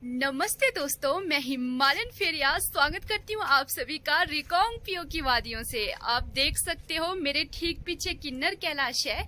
नमस्ते दोस्तों, मैं हिमालयन फेरिया स्वागत करती हूँ आप सभी का रिकांगपिओ की वादियों से। आप देख सकते हो मेरे ठीक पीछे किन्नर कैलाश है।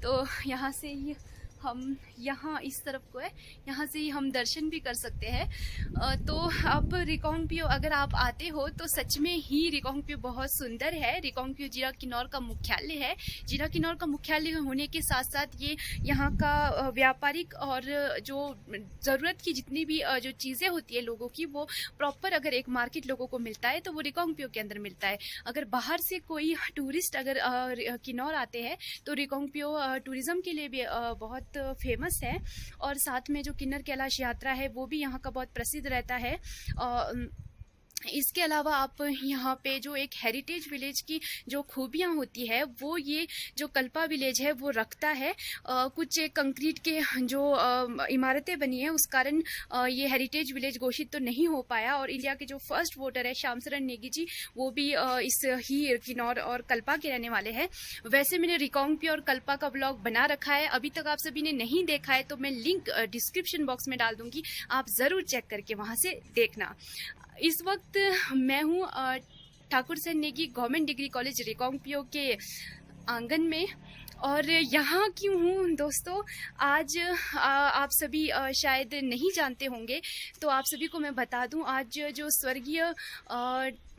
तो यहाँ से ही हम यहाँ इस तरफ को है, यहाँ से ही हम दर्शन भी कर सकते हैं। तो अब रिकांगपिओ अगर आप आते हो तो सच में ही रिकांगपिओ बहुत सुंदर है। रिकांगपिओ जिला किन्नौर का मुख्यालय है। जिला किन्नौर का मुख्यालय होने के साथ साथ ये यहाँ का व्यापारिक और जो ज़रूरत की जितनी भी जो चीज़ें होती है लोगों की, वो प्रॉपर अगर एक मार्केट लोगों को मिलता है तो वो रिकांगपिओ के अंदर मिलता है। अगर बाहर से कोई टूरिस्ट अगर किन्नौर आते हैं तो रिकांगपिओ टूरिज़्म के लिए भी बहुत फेमस है। और साथ में जो किन्नर कैलाश यात्रा है वो भी यहाँ का बहुत प्रसिद्ध रहता है। इसके अलावा आप यहाँ पे जो एक हेरिटेज विलेज की जो खूबियाँ होती है वो ये जो कल्पा विलेज है वो रखता है। कुछ कंक्रीट के जो इमारतें बनी है उस कारण ये हेरिटेज विलेज घोषित तो नहीं हो पाया। और इंडिया के जो फर्स्ट वोटर है श्यामसरण नेगी जी, वो भी इस ही किन्नौर और कल्पा के रहने वाले हैं। वैसे मैंने रिकांगपिओ और कल्पा का ब्लॉग बना रखा है, अभी तक आप सभी ने नहीं देखा है तो मैं लिंक डिस्क्रिप्शन बॉक्स में डाल दूंगी, आप ज़रूर चेक करके वहाँ से देखना। इस वक्त मैं हूँ Thakur Sen Negi government degree college Reckong Peo के आंगन में। और यहाँ क्यों हूँ दोस्तों, आज आप सभी शायद नहीं जानते होंगे, तो आप सभी को मैं बता दूँ, आज जो स्वर्गीय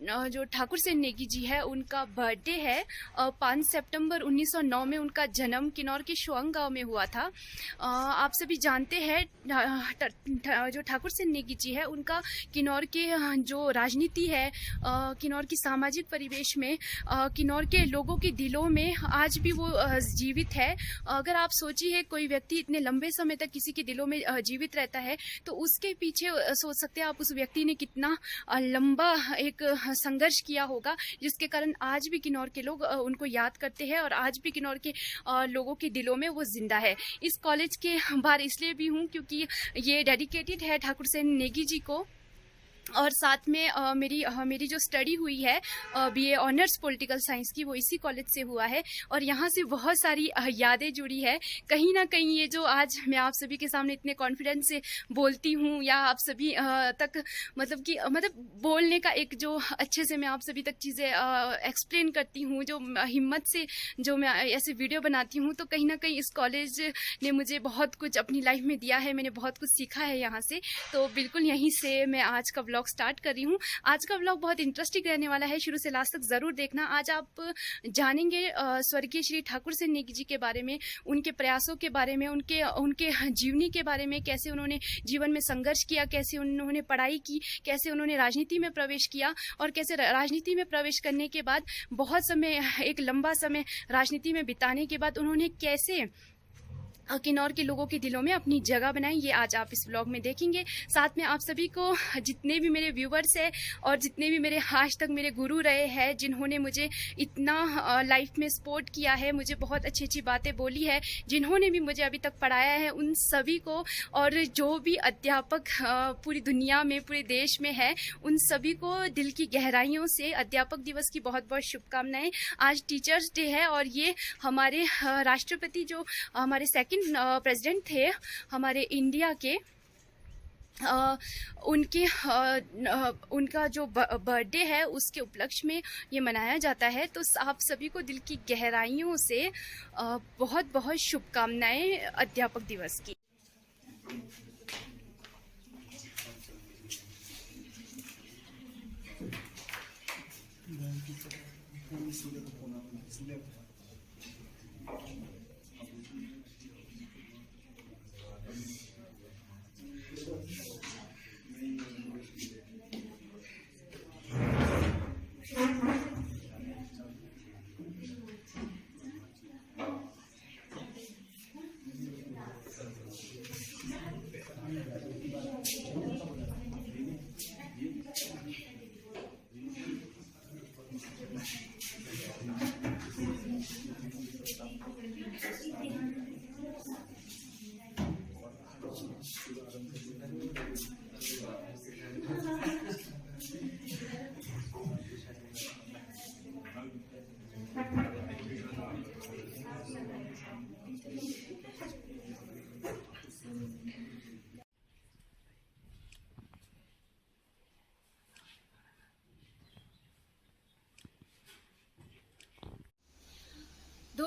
जो ठाकुर सेन नेगी जी है उनका बर्थडे है। 5 सितंबर 1909 में उनका जन्म किन्नौर के शुअंग गांव में हुआ था। आप सभी जानते हैं जो ठाकुर सेन नेगी जी है उनका किन्नौर के जो राजनीति है, किन्नौर की सामाजिक परिवेश में किन्नौर के लोगों के दिलों में आज भी वो जीवित है। अगर आप सोचिए कोई व्यक्ति इतने लंबे समय तक किसी के दिलों में जीवित रहता है तो उसके पीछे सोच सकते हैं आप उस व्यक्ति ने कितना लंबा एक संघर्ष किया होगा, जिसके कारण आज भी किन्नौर के लोग उनको याद करते हैं और आज भी किन्नौर के लोगों के दिलों में वो जिंदा है। इस कॉलेज के बाहर इसलिए भी हूँ क्योंकि ये डेडिकेटेड है ठाकुर सेन नेगी जी को। और साथ में मेरी जो स्टडी हुई है बीए ऑनर्स पॉलिटिकल साइंस की, वो इसी कॉलेज से हुआ है। और यहाँ से बहुत सारी यादें जुड़ी है। कहीं ना कहीं ये जो आज मैं आप सभी के सामने इतने कॉन्फिडेंस से बोलती हूँ या आप सभी तक मतलब बोलने का एक जो अच्छे से मैं आप सभी तक चीज़ें एक्सप्लेन करती हूँ, जो हिम्मत से जो मैं ऐसे वीडियो बनाती हूँ, तो कहीं ना कहीं इस कॉलेज ने मुझे बहुत कुछ अपनी लाइफ में दिया है। मैंने बहुत कुछ सीखा है यहाँ से। तो बिल्कुल यहीं से मैं आज का व्लॉग स्टार्ट कर रही हूँ। आज का व्लॉग बहुत इंटरेस्टिंग रहने वाला है, शुरू से लास्ट तक जरूर देखना। आज आप जानेंगे स्वर्गीय श्री ठाकुर सेन नेगी जी के बारे में, उनके प्रयासों के बारे में, उनके जीवनी के बारे में, कैसे उन्होंने जीवन में संघर्ष किया, कैसे उन्होंने पढ़ाई की, कैसे उन्होंने राजनीति में प्रवेश किया और कैसे राजनीति में प्रवेश करने के बाद बहुत समय, एक लंबा समय राजनीति में बिताने के बाद उन्होंने कैसे किन्नौर के लोगों के दिलों में अपनी जगह बनाई, ये आज आप इस व्लॉग में देखेंगे। साथ में आप सभी को, जितने भी मेरे व्यूवर्स हैं और जितने भी मेरे आज तक मेरे गुरु रहे हैं, जिन्होंने मुझे इतना लाइफ में सपोर्ट किया है, मुझे बहुत अच्छी अच्छी बातें बोली है, जिन्होंने भी मुझे अभी तक पढ़ाया है, उन सभी को, और जो भी अध्यापक पूरी दुनिया में, पूरे देश में है, उन सभी को दिल की गहराइयों से अध्यापक दिवस की बहुत बहुत शुभकामनाएं। आज टीचर्स डे है और ये हमारे राष्ट्रपति जो हमारे सेकंड प्रेसिडेंट थे हमारे इंडिया के, उनका जो बर्थडे है उसके उपलक्ष्य में ये मनाया जाता है। तो आप सभी को दिल की गहराइयों से बहुत बहुत शुभकामनाएं अध्यापक दिवस की।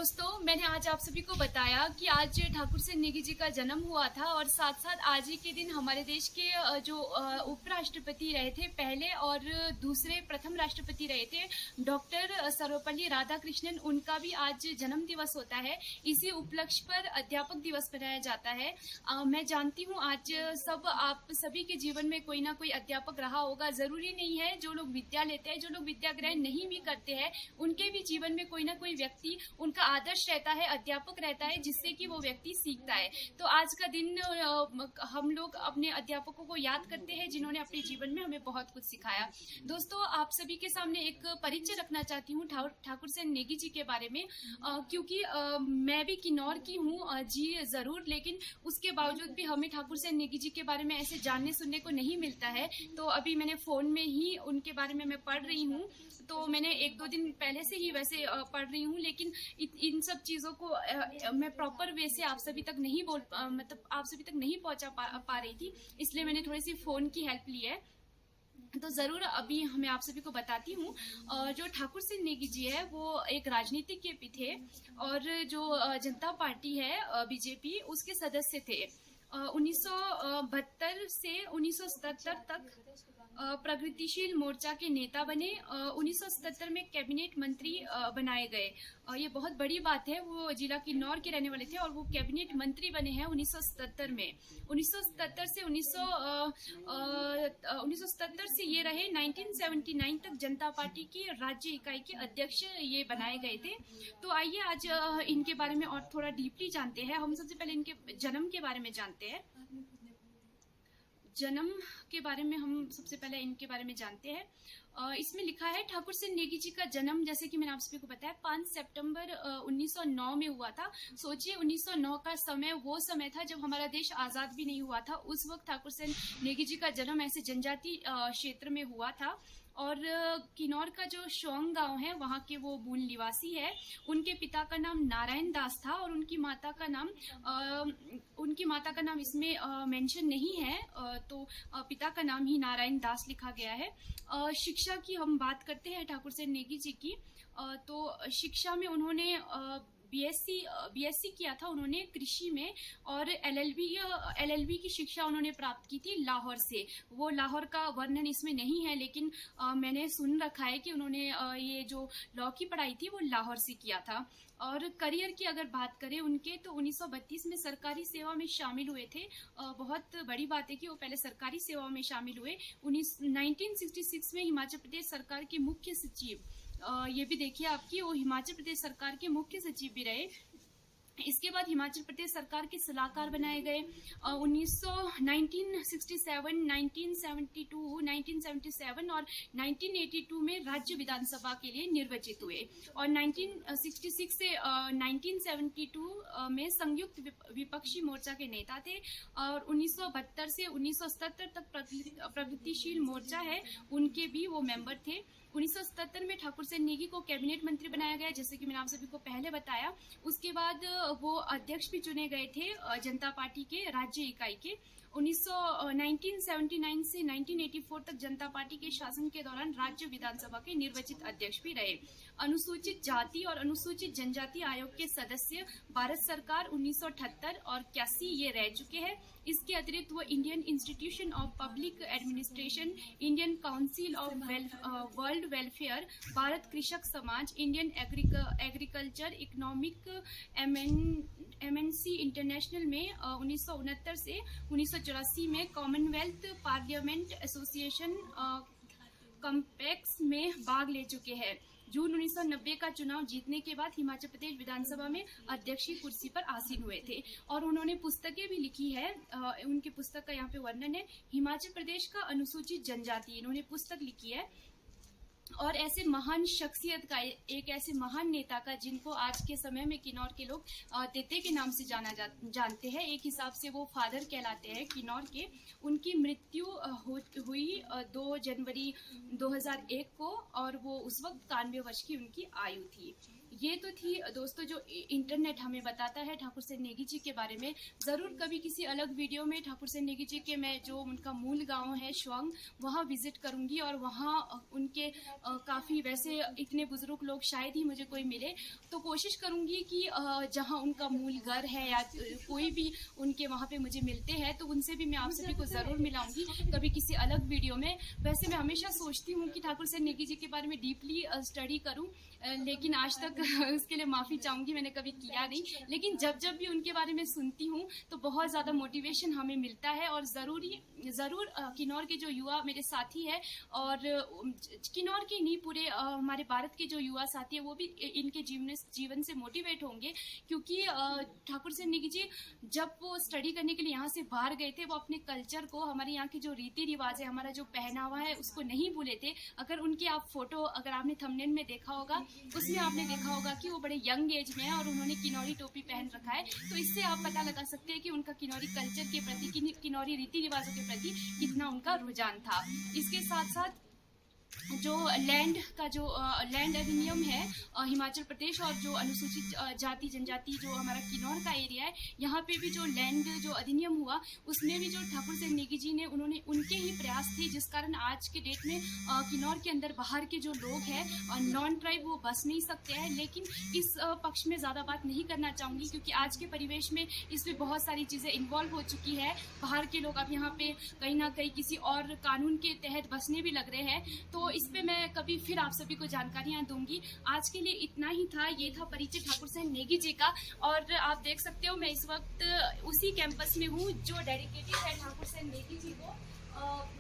दोस्तों, मैंने आज आप सभी को बताया कि आज ठाकुर सिंह नेगी जी का जन्म हुआ था और साथ साथ आज ही के दिन हमारे देश के जो उपराष्ट्रपति रहे थे पहले और दूसरे प्रथम राष्ट्रपति रहे थे डॉक्टर सर्वपल्ली राधाकृष्णन, उनका भी आज जन्म दिवस होता है। इसी उपलक्ष्य पर अध्यापक दिवस मनाया जाता है। मैं जानती हूँ आज आप सभी के जीवन में कोई ना कोई अध्यापक रहा होगा। जरूरी नहीं है जो लोग विद्या लेते हैं, जो लोग विद्या ग्रहण नहीं भी करते हैं, उनके भी जीवन में कोई ना कोई व्यक्ति उनका आदर्श रहता है, अध्यापक रहता है, जिससे कि वो व्यक्ति सीखता है। तो आज का दिन हम लोग अपने अध्यापकों को याद करते हैं जिन्होंने अपने जीवन में हमें बहुत कुछ सिखाया। दोस्तों, आप सभी के सामने एक परिचय रखना चाहती हूँ ठाकुर सिंह नेगी जी के बारे में, क्योंकि मैं भी किन्नौर की हूँ जी जरूर, लेकिन उसके बावजूद भी हमें ठाकुर सिंह नेगी जी के बारे में ऐसे जानने सुनने को नहीं मिलता है। तो अभी मैंने फोन में ही उनके बारे में मैं पढ़ रही हूँ, तो मैंने 1-2 दिन पहले से ही वैसे पढ़ रही हूँ, लेकिन इन सब चीज़ों को मैं प्रॉपर वे से आप सभी तक नहीं मतलब आप सभी तक नहीं पहुँचा पा रही थी, इसलिए मैंने थोड़ी सी फ़ोन की हेल्प ली है। तो ज़रूर अभी मैं आप सभी को बताती हूँ। जो ठाकुर सिंह नेगी जी है वो एक राजनीतिक भी थे और जो जनता पार्टी है बीजेपी, उसके सदस्य थे। 1972 से 1977 तक प्रगतिशील मोर्चा के नेता बने। 1977 में कैबिनेट मंत्री बनाए गए। ये बहुत बड़ी बात है। वो जिला किन्नौर के रहने वाले थे और वो कैबिनेट मंत्री बने हैं 1977 में। 1977 से 1977 से ये रहे 1979 तक जनता पार्टी की राज्य इकाई के अध्यक्ष ये बनाए गए थे। तो आइए आज इनके बारे में और थोड़ा डीपली जानते हैं। हम सबसे पहले इनके जन्म के बारे में जानते हैं। जन्म के बारे में हम सबसे पहले इनके बारे में जानते हैं। इसमें लिखा है ठाकुर सिंह नेगी जी का जन्म, जैसे कि मैंने आप सभी को बताया, 5 सितंबर 1909 में हुआ था। सोचिए 1909 का समय वो समय था जब हमारा देश आज़ाद भी नहीं हुआ था। उस वक्त ठाकुर सिंह नेगी जी का जन्म ऐसे जनजाति क्षेत्र में हुआ था और किन्नौर का जो शोंग गांव है वहाँ के वो मूल निवासी है। उनके पिता का नाम नारायण दास था और उनकी माता का नाम इसमें मेंशन नहीं है, तो पिता का नाम ही नारायण दास लिखा गया है। शिक्षा की हम बात करते हैं ठाकुर सिंह नेगी जी की, तो शिक्षा में उन्होंने बीएससी किया था उन्होंने कृषि में, और एलएलबी की शिक्षा उन्होंने प्राप्त की थी लाहौर से। वो लाहौर का वर्णन इसमें नहीं है, लेकिन मैंने सुन रखा है कि उन्होंने ये जो लॉ की पढ़ाई थी वो लाहौर से किया था। और करियर की अगर बात करें उनके, तो 1932 में सरकारी सेवा में शामिल हुए थे। बहुत बड़ी बात है कि वो पहले सरकारी सेवा में शामिल हुए। 1966 में हिमाचल प्रदेश सरकार के मुख्य सचिव, ये भी देखिए आपकी, वो हिमाचल प्रदेश सरकार के मुख्य सचिव भी रहे। इसके बाद हिमाचल प्रदेश सरकार के सलाहकार बनाए गए। 1967, 1972, 1977 और 1982 में राज्य विधानसभा के लिए निर्वाचित हुए और 1966 से 1972 में संयुक्त विपक्षी मोर्चा के नेता थे और 1972 से 1977 तक प्रगतिशील मोर्चा है उनके भी वो मेंबर थे। 1977 में ठाकुर सिंह नेगी को कैबिनेट मंत्री बनाया गया, जैसे कि मैंने आप सभी को पहले बताया। उसके बाद वो अध्यक्ष भी चुने गए थे जनता पार्टी के राज्य इकाई के। 1979 से 1984 तक जनता पार्टी के शासन के दौरान राज्य विधानसभा के निर्वाचित अध्यक्ष भी रहे। अनुसूचित जाति और अनुसूचित जनजाति आयोग के सदस्य भारत सरकार 1978 और 81 ये रह चुके हैं। इसके अतिरिक्त वो Indian institution of public administration, Indian council of world welfare, Bharat कृषक समाज, Indian agriculture economic MNC international में 1969 से 1984 में कॉमनवेल्थ पार्लियामेंट एसोसिएशन कॉम्पेक्स में भाग ले चुके हैं। जून 1990 का चुनाव जीतने के बाद हिमाचल प्रदेश विधानसभा में अध्यक्ष की कुर्सी पर आसीन हुए थे और उन्होंने पुस्तकें भी लिखी है। उनकी पुस्तक का यहाँ पे वर्णन है, हिमाचल प्रदेश का अनुसूचित जनजाति, इन्होंने पुस्तक लिखी है। और ऐसे महान शख्सियत का, एक ऐसे महान नेता का जिनको आज के समय में किन्नौर के लोग तेते के नाम से जानते हैं, एक हिसाब से वो फादर कहलाते हैं किन्नौर के। उनकी मृत्यु हुई 2 जनवरी 2001 को और वो उस वक्त 91 वर्ष की उनकी आयु थी। ये तो थी दोस्तों जो इंटरनेट हमें बताता है ठाकुर सेन नेगी जी के बारे में। ज़रूर कभी किसी अलग वीडियो में ठाकुर सेन नेगी जी के मैं जो उनका मूल गांव है श्वंग, वहाँ विजिट करूंगी और वहाँ उनके काफ़ी वैसे इतने बुजुर्ग लोग शायद ही मुझे कोई मिले, तो कोशिश करूंगी कि जहाँ उनका मूल घर है या कोई भी उनके वहाँ पे मुझे मिलते हैं तो उनसे भी मैं आप सभी को ज़रूर मिलाऊंगी कभी किसी अलग वीडियो में। वैसे मैं हमेशा सोचती हूँ कि ठाकुर सेन नेगी जी के बारे में डीपली स्टडी करूँ, लेकिन आज तक उसके लिए माफ़ी चाहूँगी, मैंने कभी किया नहीं। लेकिन जब जब भी उनके बारे में सुनती हूँ तो बहुत ज़्यादा मोटिवेशन हमें मिलता है और ज़रूर किन्नौर के जो युवा मेरे साथी है और किन्नौर के नहीं पूरे हमारे भारत के जो युवा साथी है वो भी इनके जीवन से मोटिवेट होंगे, क्योंकि ठाकुर सेन नेगी जी जब वो स्टडी करने के लिए यहाँ से बाहर गए थे वो अपने कल्चर को, हमारे यहाँ के जो रीति रिवाज है, हमारा जो पहनावा है उसको नहीं भूले थे। अगर उनकी आप फोटो अगर आपने थंबनेल में देखा होगा उसमें आपने देखा होगा कि वो बड़े यंग एज में है और उन्होंने किन्नौरी टोपी पहन रखा है, तो इससे आप पता लगा सकते हैं कि उनका किन्नौरी कल्चर के प्रति, किन्नौरी रीति रिवाजों के प्रति कितना उनका रुझान था। इसके साथ साथ जो लैंड का जो लैंड अधिनियम है हिमाचल प्रदेश और जो अनुसूचित जाति जनजाति जो हमारा किन्नौर का एरिया है, यहाँ पे भी जो लैंड जो अधिनियम हुआ उसमें भी जो ठाकुर सेन नेगी जी ने उन्होंने उनके ही प्रयास थे, जिस कारण आज के डेट में किन्नौर के अंदर बाहर के जो लोग हैं नॉन ट्राइब वो बस नहीं सकते हैं। लेकिन इस पक्ष में ज़्यादा बात नहीं करना चाहूँगी क्योंकि आज के परिवेश में इसमें बहुत सारी चीज़ें इन्वॉल्व हो चुकी है। बाहर के लोग अब यहाँ पे कहीं ना कहीं किसी और कानून के तहत बसने भी लग रहे हैं, तो इस पे मैं कभी फिर आप सभी को जानकारियां दूंगी। आज के लिए इतना ही था, ये था परिचय ठाकुर सेन नेगी जी का। और आप देख सकते हो मैं इस वक्त उसी कैंपस में हूँ जो डेडिकेटेड है ठाकुर सेन नेगी जी को।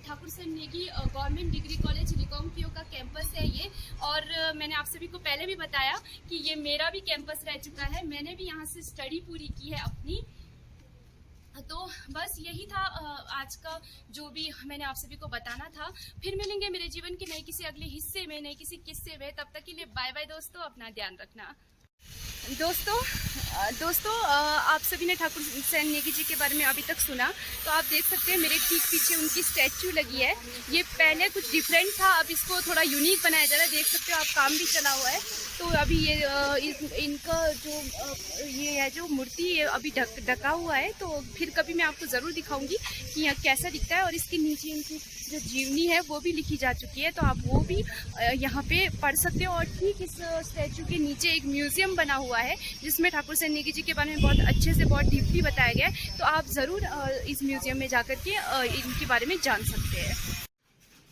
Thakur Sen Negi government degree college Reckong Peo का कैंपस है ये, और मैंने आप सभी को पहले भी बताया कि ये मेरा भी कैंपस रह चुका है, मैंने भी यहाँ से स्टडी पूरी की है अपनी। तो बस यही था आज का जो भी मैंने आप सभी को बताना था। फिर मिलेंगे मेरे जीवन के नए किसी अगले हिस्से में, नए किसी किस्से में। तब तक के लिए बाय बाय दोस्तों, अपना ध्यान रखना। दोस्तों आप सभी ने ठाकुर सेन नेगी जी के बारे में अभी तक सुना, तो आप देख सकते हैं मेरे ठीक पीछे उनकी स्टैचू लगी है। ये पहले कुछ डिफरेंट था, अब इसको थोड़ा यूनिक बनाया जा रहा है। देख सकते हो आप, काम भी चला हुआ है। तो अभी ये इनका जो ये है जो मूर्ति ये अभी ढका हुआ है, तो फिर कभी मैं आपको ज़रूर दिखाऊंगी कि यहाँ कैसा दिखता है। और इसके नीचे इनकी जो जीवनी है वो भी लिखी जा चुकी है, तो आप वो भी यहाँ पे पढ़ सकते हो। और ठीक इस स्टैचू के नीचे एक म्यूजियम बना हुआ है जिसमें ठाकुर सेन नेगी जी के बारे में बहुत अच्छे से बहुत डीपली बताया गया है, तो आप ज़रूर इस म्यूजियम में जाकर के इनके बारे में जान सकते हैं।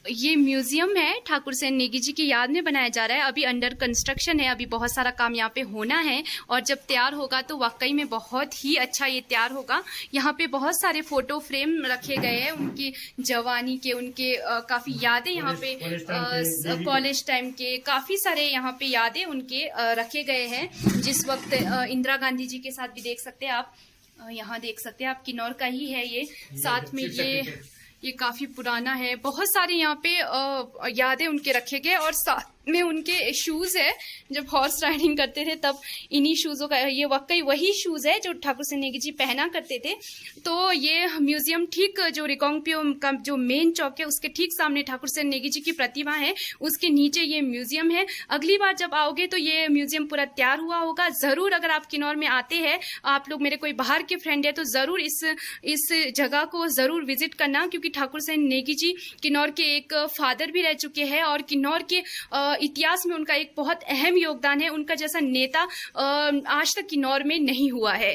ये म्यूजियम है ठाकुर सेन नेगी जी की याद में बनाया जा रहा है, अभी अंडर कंस्ट्रक्शन है, अभी बहुत सारा काम यहाँ पे होना है और जब तैयार होगा तो वाकई में बहुत ही अच्छा ये तैयार होगा। यहाँ पे बहुत सारे फोटो फ्रेम रखे गए हैं उनकी जवानी के, उनके काफ़ी यादें यहाँ पे कॉलेज टाइम के काफ़ी सारे यहाँ पे यादें उनके रखे गए हैं। जिस वक्त इंदिरा गांधी जी के साथ भी देख सकते हैं आप, यहाँ देख सकते हैं आप, किन्नौर का ही है ये। साथ में ये काफ़ी पुराना है, बहुत सारे यहाँ पे यादें उनके रखे गए। और साथ में उनके शूज़ है, जब हॉर्स राइडिंग करते थे तब इन्हीं शूज़ों का, ये वाकई वही शूज़ है जो ठाकुर सेन नेगी जी पहना करते थे। तो ये म्यूज़ियम ठीक जो रिकांगपिओ का जो मेन चौक है उसके ठीक सामने ठाकुर सेन नेगी जी की प्रतिमा है, उसके नीचे ये म्यूज़ियम है। अगली बार जब आओगे तो ये म्यूज़ियम पूरा तैयार हुआ होगा। ज़रूर अगर आप किन्नौर में आते हैं, आप लोग मेरे कोई बाहर के फ्रेंड है, तो ज़रूर इस जगह को ज़रूर विजिट करना, क्योंकि ठाकुर सेन नेगी जी किन्नौर के एक फादर भी रह चुके हैं और किन्नौर के इतिहास में उनका एक बहुत अहम योगदान है। उनका जैसा नेता आज तक किन्नौर में नहीं हुआ है।